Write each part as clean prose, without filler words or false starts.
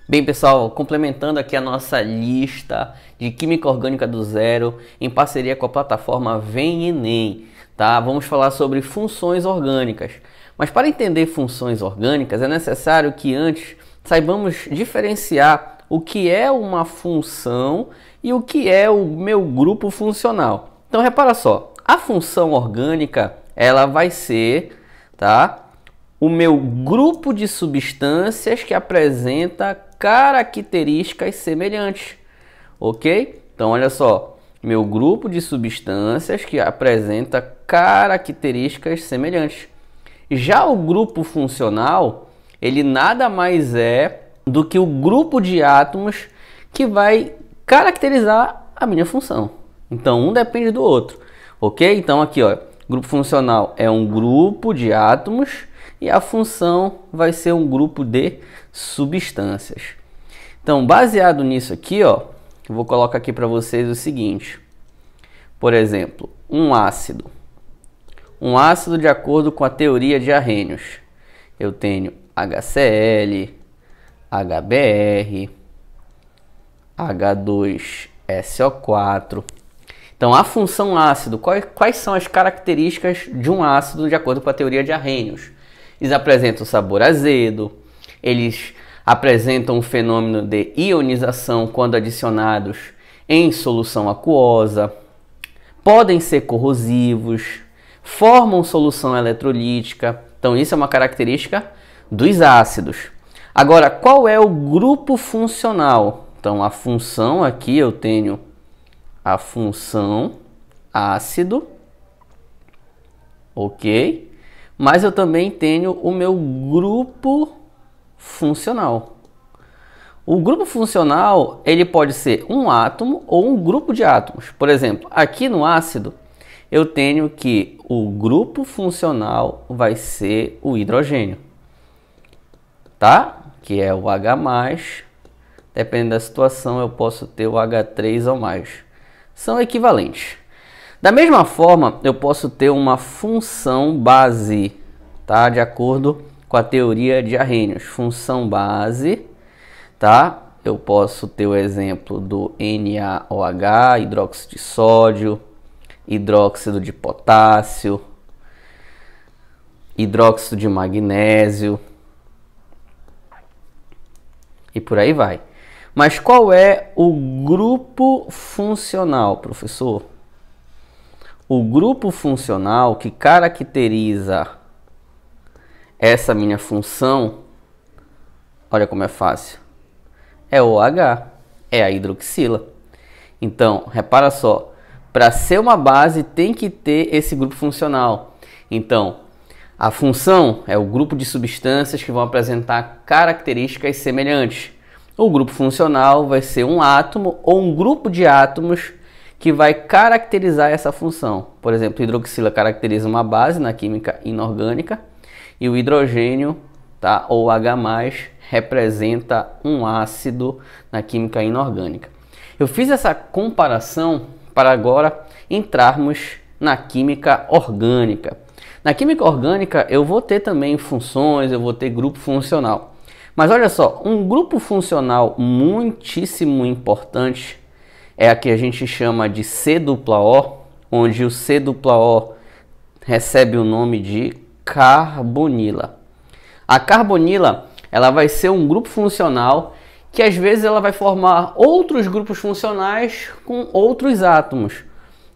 Bem, pessoal, complementando aqui a nossa lista de Química Orgânica do Zero, em parceria com a plataforma Vem Enem, tá? Vamos falar sobre funções orgânicas. Mas para entender funções orgânicas, é necessário que antes saibamos diferenciar o que é uma função e o que é o meu grupo funcional. Então, repara só, a função orgânica, ela vai ser, tá? O meu grupo de substâncias que apresenta características semelhantes, ok? Então, olha só, meu grupo de substâncias que apresenta características semelhantes. Já o grupo funcional, ele nada mais é do que o grupo de átomos que vai caracterizar a minha função. Então, um depende do outro, ok? Então, aqui, ó, grupo funcional é um grupo de átomos e a função vai ser um grupo de substâncias. Então, baseado nisso aqui, ó, eu vou colocar aqui para vocês o seguinte. Por exemplo, um ácido. Um ácido, de acordo com a teoria de Arrhenius, eu tenho HCl, HBr, H2SO4. Então, a função ácido, quais são as características de um ácido de acordo com a teoria de Arrhenius? Eles apresentam sabor azedo, eles apresentam um fenômeno de ionização quando adicionados em solução aquosa, podem ser corrosivos, formam solução eletrolítica. Então, isso é uma característica dos ácidos. Agora, qual é o grupo funcional? Então, a função aqui eu tenho a função ácido, ok? Mas eu também tenho o meu grupo funcional. O grupo funcional, ele pode ser um átomo ou um grupo de átomos. Por exemplo, aqui no ácido, eu tenho que o grupo funcional vai ser o hidrogênio, tá? Que é o H+, dependendo da situação, eu posso ter o H3 ou mais. São equivalentes. Da mesma forma, eu posso ter uma função base, tá? De acordo com a teoria de Arrhenius. Função base, tá? Eu posso ter o exemplo do NaOH, hidróxido de sódio, hidróxido de potássio, hidróxido de magnésio e por aí vai. Mas qual é o grupo funcional, professor? O grupo funcional que caracteriza essa minha função, olha como é fácil, é o OH, é a hidroxila. Então, repara só, para ser uma base tem que ter esse grupo funcional. Então, a função é o grupo de substâncias que vão apresentar características semelhantes. O grupo funcional vai ser um átomo ou um grupo de átomos que vai caracterizar essa função. Por exemplo, hidroxila caracteriza uma base na química inorgânica e o hidrogênio, tá, ou H+, representa um ácido na química inorgânica. Eu fiz essa comparação para agora entrarmos na química orgânica. Na química orgânica eu vou ter também funções, eu vou ter grupo funcional. Mas olha só, um grupo funcional muitíssimo importante é a que a gente chama de C-O, onde o C-O recebe o nome de carbonila. A carbonila, ela vai ser um grupo funcional que às vezes ela vai formar outros grupos funcionais com outros átomos.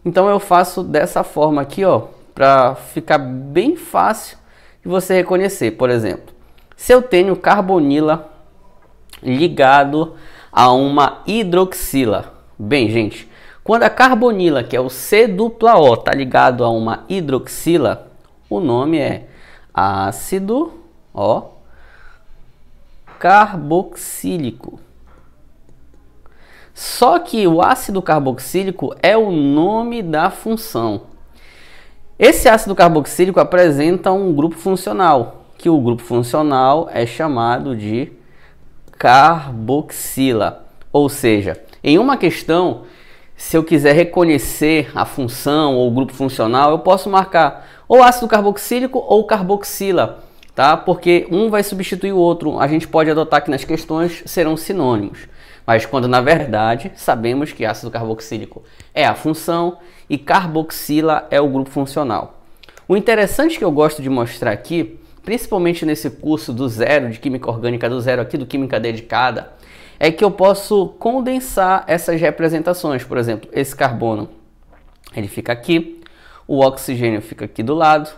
Então eu faço dessa forma aqui, ó, para ficar bem fácil de você reconhecer. Por exemplo, se eu tenho carbonila ligado a uma hidroxila. Bem, gente, quando a carbonila, que é o C-O, está ligado a uma hidroxila, o nome é ácido, ó, carboxílico. Só que o ácido carboxílico é o nome da função. Esse ácido carboxílico apresenta um grupo funcional, que o grupo funcional é chamado de carboxila. Ou seja, em uma questão, se eu quiser reconhecer a função ou o grupo funcional, eu posso marcar ou ácido carboxílico ou carboxila. tá? Porque um vai substituir o outro. A gente pode adotar que nas questões serão sinônimos, mas quando na verdade sabemos que ácido carboxílico é a função e carboxila é o grupo funcional. O interessante que eu gosto de mostrar aqui, principalmente nesse curso do zero de Química Orgânica do zero aqui do Química Dedicada, é que eu posso condensar essas representações. Por exemplo, esse carbono, ele fica aqui, o oxigênio fica aqui do lado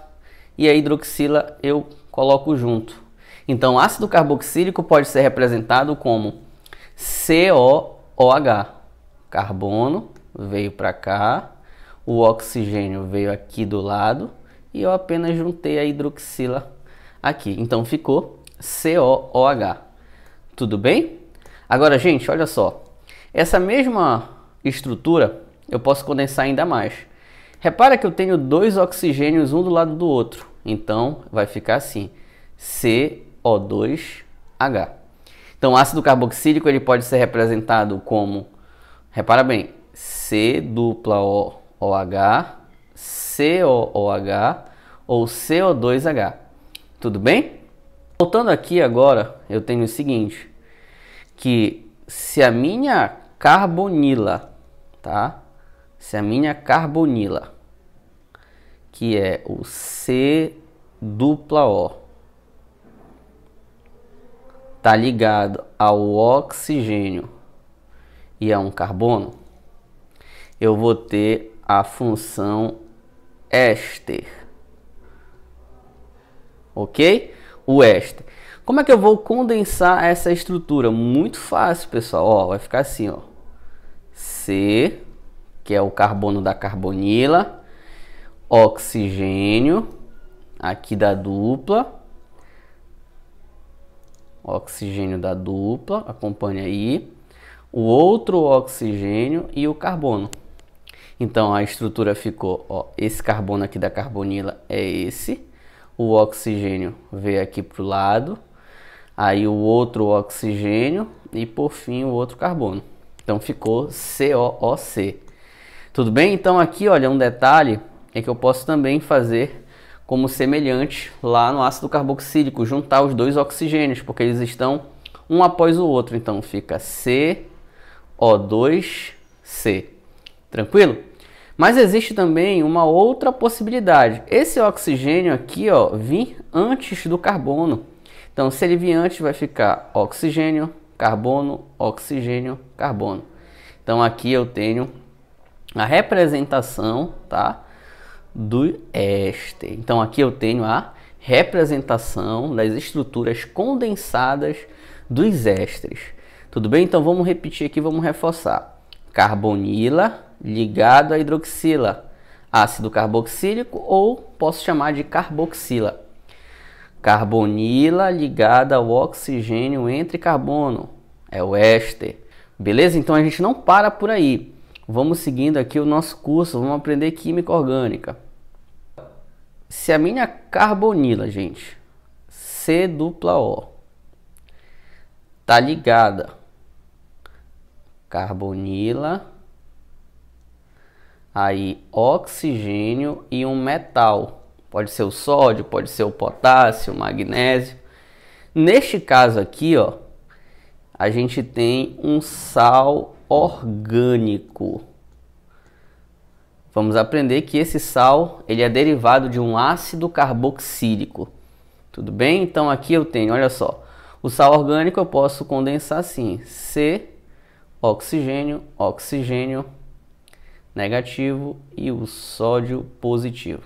e a hidroxila eu coloco junto. Então, ácido carboxílico pode ser representado como COOH. Carbono veio para cá, o oxigênio veio aqui do lado e eu apenas juntei a hidroxila aqui. Então, ficou COOH. Tudo bem? Agora, gente, olha só. Essa mesma estrutura eu posso condensar ainda mais. Repara que eu tenho dois oxigênios um do lado do outro. Então, vai ficar assim, CO2H. Então, ácido carboxílico ele pode ser representado como, repara bem, C-O-OH, COOH ou CO2H. Tudo bem? Voltando aqui agora, eu tenho o seguinte, que se a minha carbonila, tá? Se a minha carbonila, que é o C-O, tá ligado ao oxigênio e a um carbono, eu vou ter a função éster. Ok? O éster. Como é que eu vou condensar essa estrutura? Muito fácil, pessoal. Ó, vai ficar assim, ó. C, que é o carbono da carbonila, oxigênio, aqui da dupla, oxigênio da dupla, acompanha aí, o outro oxigênio e o carbono. Então a estrutura ficou, ó, esse carbono aqui da carbonila é esse, o oxigênio veio aqui para o lado, aí o outro oxigênio e por fim o outro carbono. Então ficou COOC. Tudo bem? Então aqui, olha, um detalhe é que eu posso também fazer como semelhante lá no ácido carboxílico, juntar os dois oxigênios, porque eles estão um após o outro. Então fica CO2C. Tranquilo? Mas existe também uma outra possibilidade. Esse oxigênio aqui, ó, vir antes do carbono. Então, se ele vir antes, vai ficar oxigênio, carbono, oxigênio, carbono. Então, aqui eu tenho a representação, tá, do éster. Então, aqui eu tenho a representação das estruturas condensadas dos ésteres. Tudo bem? Então, vamos repetir aqui, vamos reforçar. Carbonila ligado à hidroxila, ácido carboxílico, ou posso chamar de carboxila. Carbonila ligada ao oxigênio entre carbono, é o éster. Beleza? Então a gente não para por aí. Vamos seguindo aqui o nosso curso, vamos aprender química orgânica. Se a minha carbonila, gente, C-O, tá ligada, carbonila, aí oxigênio e um metal. Pode ser o sódio, pode ser o potássio, o magnésio. Neste caso aqui, ó, a gente tem um sal orgânico. Vamos aprender que esse sal, ele é derivado de um ácido carboxílico. Tudo bem? Então aqui eu tenho, olha só, o sal orgânico eu posso condensar assim, C, oxigênio, oxigênio negativo e o sódio positivo.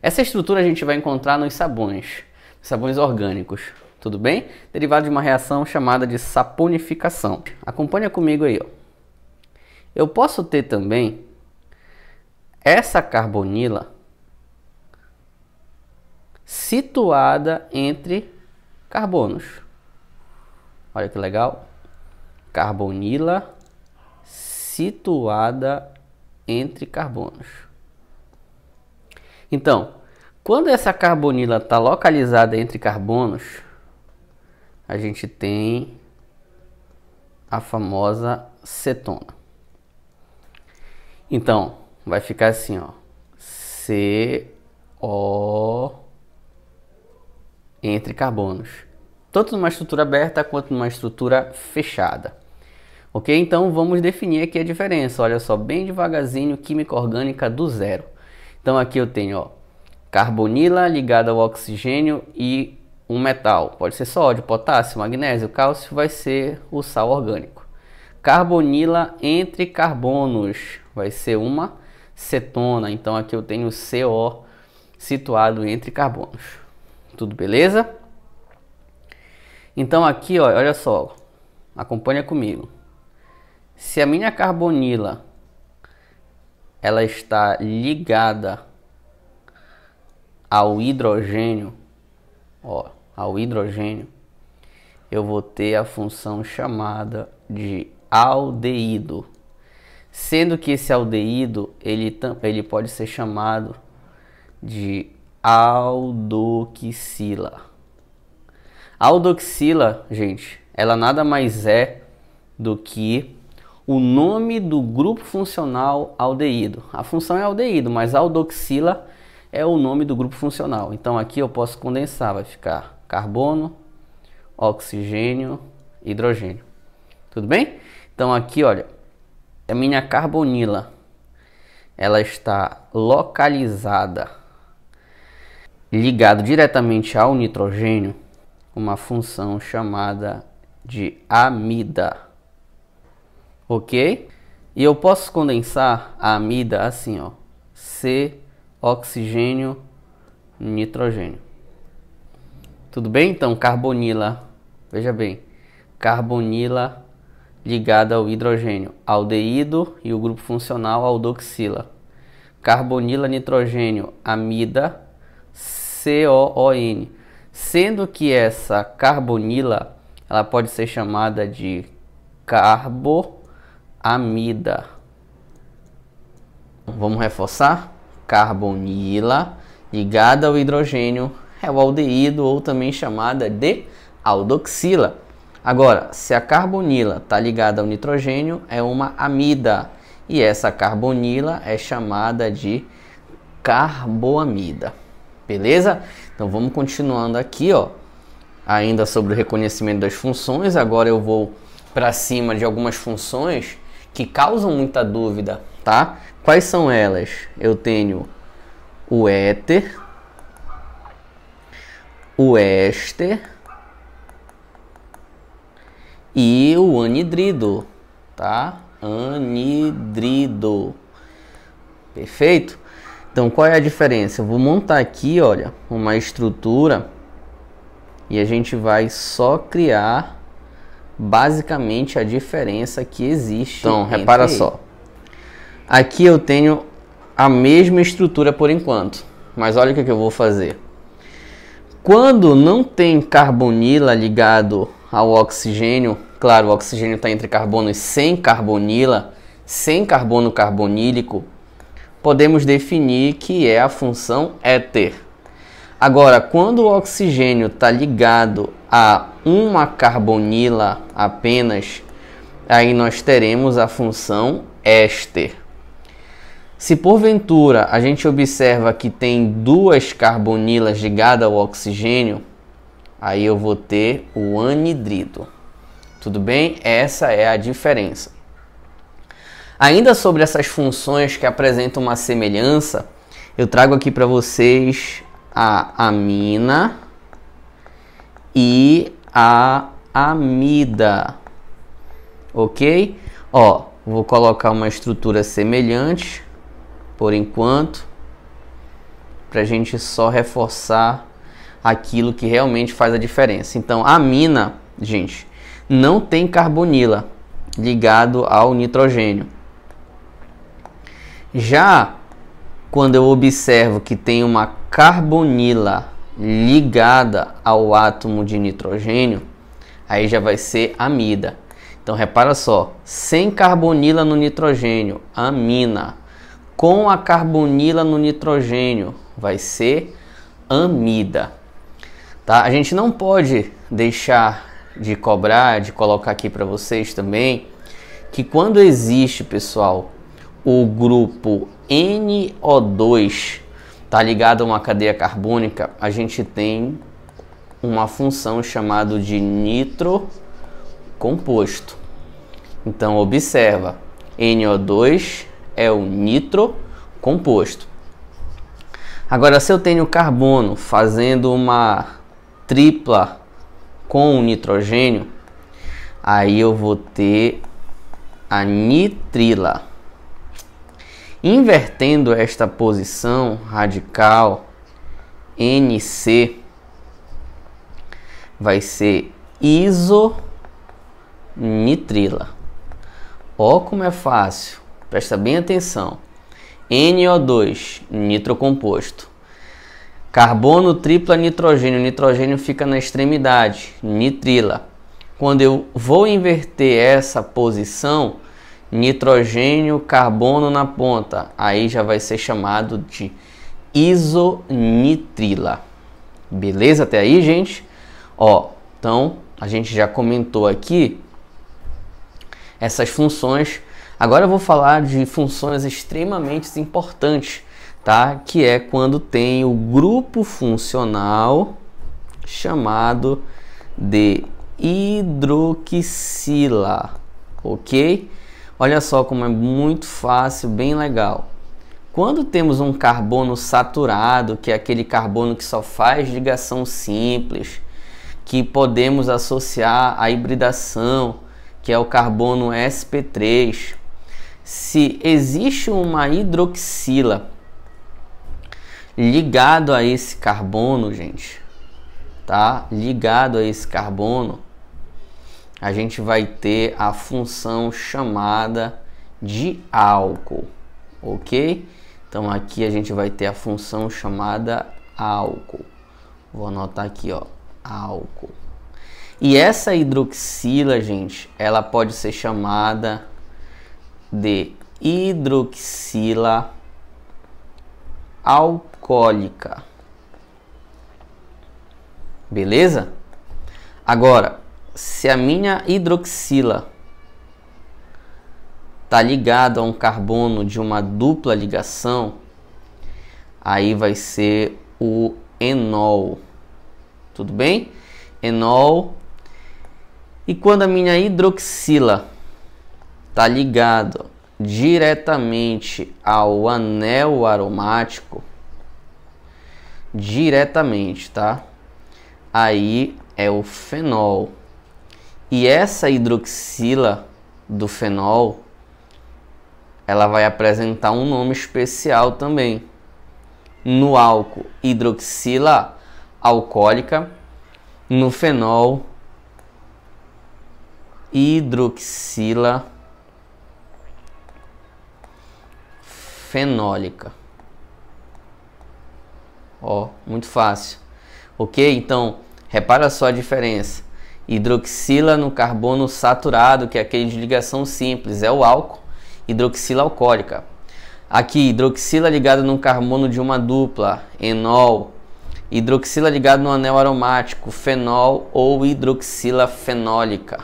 Essa estrutura a gente vai encontrar nos sabões orgânicos, tudo bem? Derivado de uma reação chamada de saponificação. Acompanha comigo aí, ó. Eu posso ter também essa carbonila situada entre carbonos. Olha que legal. Carbonila situada entre carbonos. Então, quando essa carbonila está localizada entre carbonos, a gente tem a famosa cetona. Então, vai ficar assim, ó, CO entre carbonos, tanto numa estrutura aberta quanto numa estrutura fechada. Ok? Então vamos definir aqui a diferença. Olha só, bem devagarzinho, química orgânica do zero. Então aqui eu tenho, ó, carbonila ligada ao oxigênio e um metal. Pode ser sódio, potássio, magnésio, cálcio, vai ser o sal orgânico. Carbonila entre carbonos vai ser uma cetona. Então aqui eu tenho CO situado entre carbonos. Tudo beleza? Então aqui, ó, olha só, acompanha comigo. Se a minha carbonila ela está ligada ao hidrogênio, ó, ao hidrogênio, eu vou ter a função chamada de aldeído, sendo que esse aldeído ele pode ser chamado de aldoxila. Aldoxila, gente, ela nada mais é do que o nome do grupo funcional aldeído. A função é aldeído, mas aldoxila é o nome do grupo funcional. Então aqui eu posso condensar, vai ficar carbono, oxigênio, hidrogênio. Tudo bem? Então aqui, olha, a minha carbonila, ela está localizada, ligado diretamente ao nitrogênio, uma função chamada de amida. Ok? E eu posso condensar a amida assim, ó, C, oxigênio, nitrogênio. Tudo bem? Então, carbonila, veja bem, carbonila ligada ao hidrogênio, aldeído, e o grupo funcional aldoxila. Carbonila, nitrogênio, amida, COON. Sendo que essa carbonila, ela pode ser chamada de carboamida. Vamos reforçar? Carbonila ligada ao hidrogênio é o aldeído, ou também chamada de aldoxila. Agora, se a carbonila está ligada ao nitrogênio, é uma amida, e essa carbonila é chamada de carboamida. Beleza? Então vamos continuando aqui, ó, ainda sobre o reconhecimento das funções. Agora eu vou para cima de algumas funções que causam muita dúvida, tá? Quais são elas? Eu tenho o éter, o éster e o anidrido, tá? Anidrido. Perfeito? Então, qual é a diferença? Eu vou montar aqui, olha, uma estrutura e a gente vai só criar basicamente a diferença que existe. Então, repara só. Aqui eu tenho a mesma estrutura por enquanto, mas olha o que eu vou fazer. Quando não tem carbonila ligado ao oxigênio, claro, o oxigênio está entre carbonos sem carbonila, sem carbono carbonílico, podemos definir que é a função éter. Agora, quando o oxigênio está ligado a uma carbonila apenas, aí nós teremos a função éster. Se porventura a gente observa que tem duas carbonilas ligadas ao oxigênio, aí eu vou ter o anidrido. Tudo bem? Essa é a diferença. Ainda sobre essas funções que apresentam uma semelhança, eu trago aqui para vocês a amina e a amida. Ok? Ó, vou colocar uma estrutura semelhante por enquanto, para a gente só reforçar aquilo que realmente faz a diferença. Então, a amina, gente, não tem carbonila ligado ao nitrogênio. Já quando eu observo que tem uma carbonila ligada ao átomo de nitrogênio, aí já vai ser amida. Então, repara só, sem carbonila no nitrogênio, amina. Com a carbonila no nitrogênio, vai ser amida. Tá? A gente não pode deixar de cobrar, de colocar aqui para vocês também, que quando existe, pessoal, o grupo NO2 tá ligado a uma cadeia carbônica, a gente tem uma função chamada de nitrocomposto. Então observa, NO2 é o nitrocomposto. Agora, se eu tenho carbono fazendo uma tripla com o nitrogênio, aí eu vou ter a nitrila. Invertendo esta posição radical, NC vai ser isonitrila. Ó como é fácil, presta bem atenção. NO2, nitrocomposto. Carbono tripla nitrogênio, nitrogênio fica na extremidade, nitrila. Quando eu vou inverter essa posição, nitrogênio, carbono na ponta, aí já vai ser chamado de isonitrila. Beleza até aí, gente? Ó, então a gente já comentou aqui essas funções. Agora eu vou falar de funções extremamente importantes, tá? Que é quando tem o grupo funcional chamado de hidroxila, ok? Olha só como é muito fácil, bem legal. Quando temos um carbono saturado, que é aquele carbono que só faz ligação simples, que podemos associar à hibridação, que é o carbono sp3, se existe uma hidroxila ligado a esse carbono, gente, tá? Ligado a esse carbono, a gente vai ter a função chamada de álcool, ok? Então aqui a gente vai ter a função chamada álcool. Vou anotar aqui, ó, álcool. E essa hidroxila, gente, ela pode ser chamada de hidroxila alcoólica. Beleza? Agora, se a minha hidroxila está ligada a um carbono de uma dupla ligação, aí vai ser o enol. Tudo bem? Enol. E quando a minha hidroxila está ligado diretamente ao anel aromático, diretamente, tá? Aí é o fenol. E essa hidroxila do fenol, ela vai apresentar um nome especial também. No álcool, hidroxila alcoólica. No fenol, hidroxila fenólica. Ó, muito fácil. Ok? Então, repara só a diferença. Hidroxila no carbono saturado, que é aquele de ligação simples, é o álcool. Hidroxila alcoólica. Aqui, hidroxila ligada no carbono de uma dupla, enol. Hidroxila ligada no anel aromático, fenol ou hidroxila fenólica.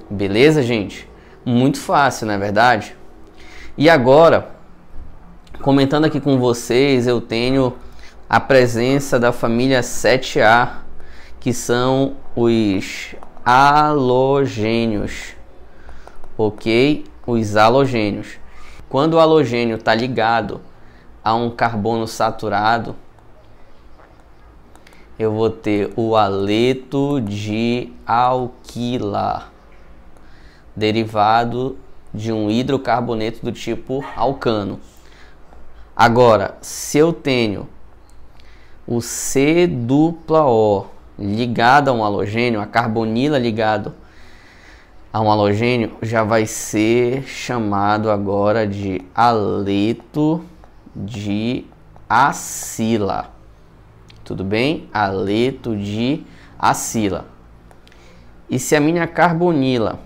Beleza, gente? Muito fácil, não é verdade? E agora, comentando aqui com vocês, eu tenho a presença da família 7A, que são os halogênios, ok? Os halogênios. Quando o halogênio está ligado a um carbono saturado, eu vou ter o haleto de alquila, derivado de um hidrocarboneto do tipo alcano. Agora, se eu tenho o C-O ligado a um halogênio, a carbonila ligado a um halogênio, já vai ser chamado agora de haleto de acila. Tudo bem? Haleto de acila. E se a minha carbonila,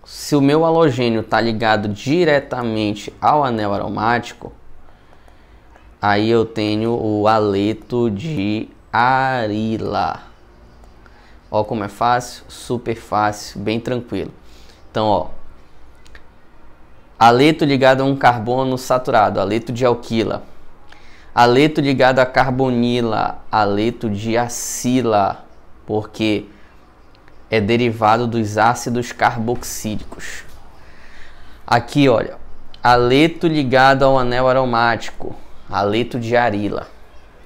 se o meu halogênio está ligado diretamente ao anel aromático, aí eu tenho o haleto de arila. Ó como é fácil, super fácil, bem tranquilo. Então, ó, haleto ligado a um carbono saturado, haleto de alquila. Haleto ligado a carbonila, haleto de acila, porque é derivado dos ácidos carboxílicos. Aqui, olha, haleto ligado ao anel aromático, haleto de arila.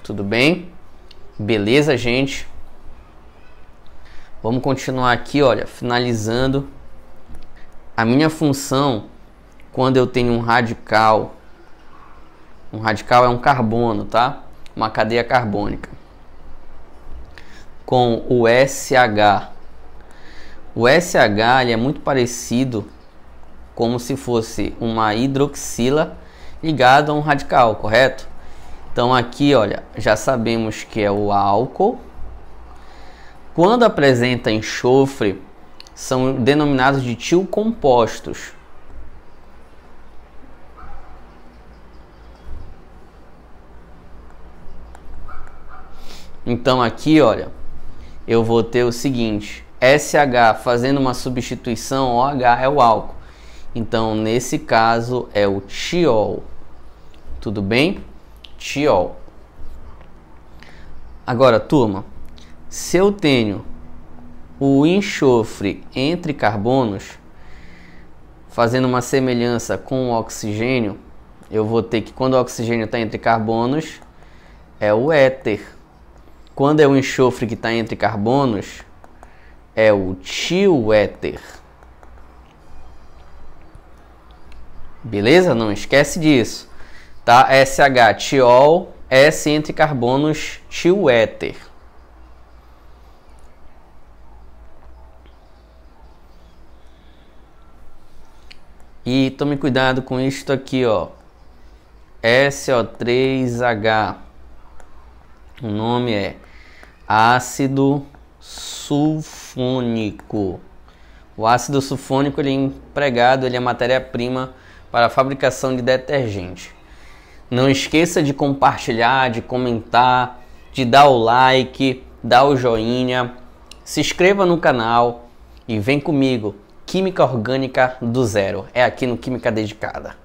Tudo bem? Beleza, gente? Vamos continuar aqui, olha, finalizando. A minha função, quando eu tenho um radical é um carbono, tá? Uma cadeia carbônica com o SH. O SH ele é muito parecido como se fosse uma hidroxila ligada a um radical, correto? Então aqui, olha, já sabemos que é o álcool. Quando apresenta enxofre, são denominados de tilcompostos. Então aqui, olha, eu vou ter o seguinte: SH fazendo uma substituição, OH é o álcool. Então nesse caso é o tiol. Tudo bem? Tiol. Agora, turma, se eu tenho o enxofre entre carbonos, fazendo uma semelhança com o oxigênio, eu vou ter que, quando o oxigênio está entre carbonos, é o éter. Quando é o enxofre que está entre carbonos, é o tioéter. Beleza? Não esquece disso. Tá? SH, tiol, S entre carbonos, tioéter. E tome cuidado com isto aqui, ó. SO3H. O nome é ácido sulfônico. O ácido sulfônico ele é empregado, ele é matéria-prima para a fabricação de detergente. Não esqueça de compartilhar, de comentar, de dar o like, dar o joinha, se inscreva no canal e vem comigo. Química orgânica do zero. É aqui no Química Dedicada.